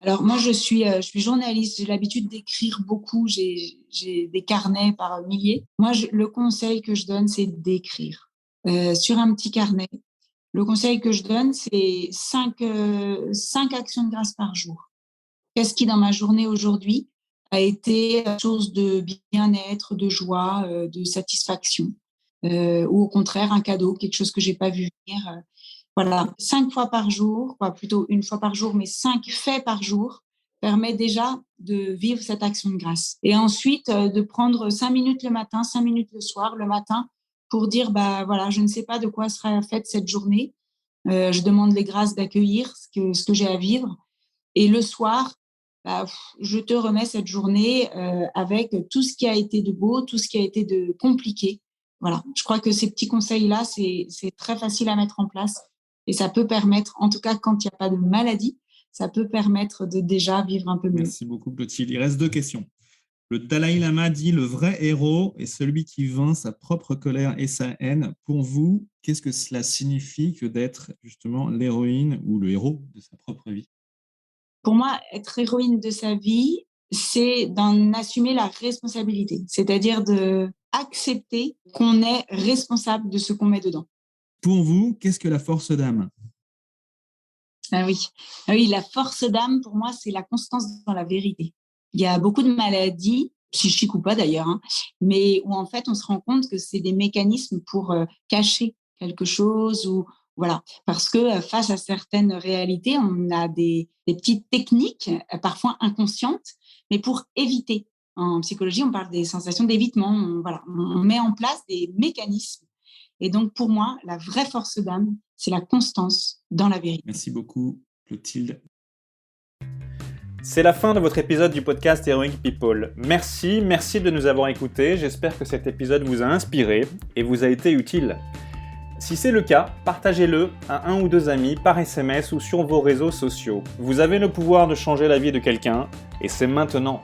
S3: Alors moi, je suis journaliste, j'ai l'habitude d'écrire beaucoup, j'ai des carnets par milliers. Moi, le conseil que je donne, c'est d'écrire sur un petit carnet. Le conseil que je donne, c'est cinq actions de grâce par jour. Qu'est-ce qui, dans ma journée aujourd'hui, a été chose de bien-être, de joie, de satisfaction, ou au contraire un cadeau, quelque chose que j'ai pas vu venir. Voilà, 5 fois par jour, quoi, plutôt une fois par jour, mais 5 faits par jour permet déjà de vivre cette action de grâce. Et ensuite, de prendre 5 minutes le matin, 5 minutes le soir, le matin, pour dire, bah voilà, je ne sais pas de quoi sera faite cette journée. Je demande les grâces d'accueillir ce que j'ai à vivre. Et le soir, bah, je te remets cette journée avec tout ce qui a été de beau, tout ce qui a été de compliqué. Voilà, je crois que ces petits conseils-là, c'est très facile à mettre en place et ça peut permettre, en tout cas quand il n'y a pas de maladie, ça peut permettre de déjà vivre un peu mieux.
S2: Merci beaucoup, Clotilde. Il reste 2 questions. Le Dalai Lama dit: le vrai héros est celui qui vainc sa propre colère et sa haine. Pour vous, qu'est-ce que cela signifie que d'être justement l'héroïne ou le héros de sa propre vie?
S3: Pour moi, être héroïne de sa vie, c'est d'en assumer la responsabilité, c'est-à-dire de accepter qu'on est responsable de ce qu'on met dedans.
S2: Pour vous, qu'est-ce que la force d'âme?
S3: Ah oui. Ah oui, la force d'âme, pour moi, c'est la constance dans la vérité. Il y a beaucoup de maladies, psychiques ou pas d'ailleurs, hein, mais où en fait, on se rend compte que c'est des mécanismes pour cacher quelque chose ou voilà. Parce que face à certaines réalités, on a des petites techniques, parfois inconscientes, mais pour éviter. En psychologie, on parle des sensations d'évitement. Voilà, on met en place des mécanismes. Et donc, pour moi, la vraie force d'âme, c'est la constance dans la vérité.
S2: Merci beaucoup, Clotilde.
S1: C'est la fin de votre épisode du podcast Heroic People. Merci de nous avoir écoutés. J'espère que cet épisode vous a inspiré et vous a été utile. Si c'est le cas, partagez-le à 1 ou 2 amis par SMS ou sur vos réseaux sociaux. Vous avez le pouvoir de changer la vie de quelqu'un et c'est maintenant.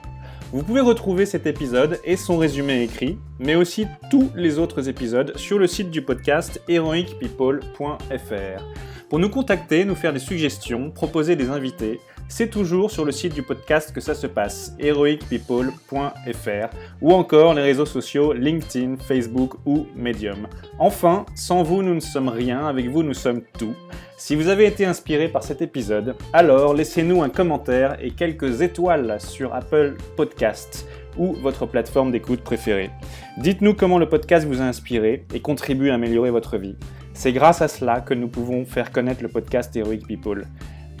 S1: Vous pouvez retrouver cet épisode et son résumé écrit, mais aussi tous les autres épisodes sur le site du podcast heroicpeople.fr. Pour nous contacter, nous faire des suggestions, proposer des invités, c'est toujours sur le site du podcast que ça se passe, heroicpeople.fr, ou encore les réseaux sociaux LinkedIn, Facebook ou Medium. Enfin, sans vous, nous ne sommes rien, avec vous, nous sommes tout. Si vous avez été inspiré par cet épisode, alors laissez-nous un commentaire et quelques étoiles sur Apple Podcasts ou votre plateforme d'écoute préférée. Dites-nous comment le podcast vous a inspiré et contribue à améliorer votre vie. C'est grâce à cela que nous pouvons faire connaître le podcast Heroic People.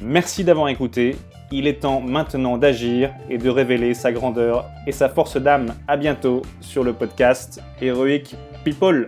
S1: Merci d'avoir écouté. Il est temps maintenant d'agir et de révéler sa grandeur et sa force d'âme. À bientôt sur le podcast Heroic People.